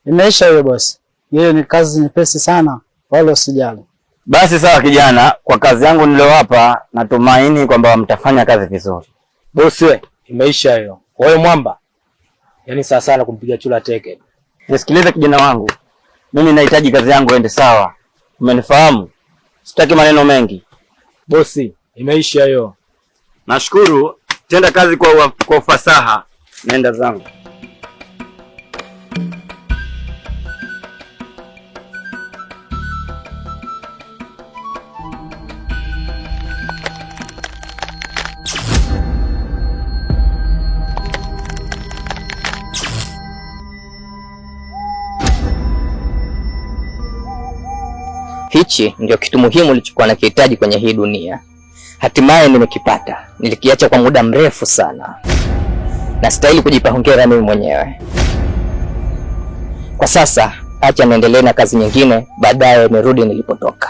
Imeisha hiyo bosi. Hiyo ni kazi nyepesi sana, wala usijali. Basi sawa kijana, kwa kazi yangu niliyowapa natumaini kwamba mtafanya kazi vizuri. Bosi we, imeisha hiyo. Wewe mwamba. Yaani sawa sana kumpiga chula teke. Nisikilize kijana wangu. Mimi nahitaji kazi yangu iende sawa. Umenifahamu? Sitaki maneno mengi. Bosi, imeisha hiyo. Nashukuru, tenda kazi kwa ufasaha. Nenda zangu. Hichi ndio kitu muhimu nilichokuwa nakihitaji kwenye hii dunia. Hatimaye nimekipata. Nilikiacha kwa muda mrefu sana. Nastahili kujipa hongera mimi mwenyewe. Kwa sasa acha niendelee na kazi nyingine, baadaye nirudi nilipotoka.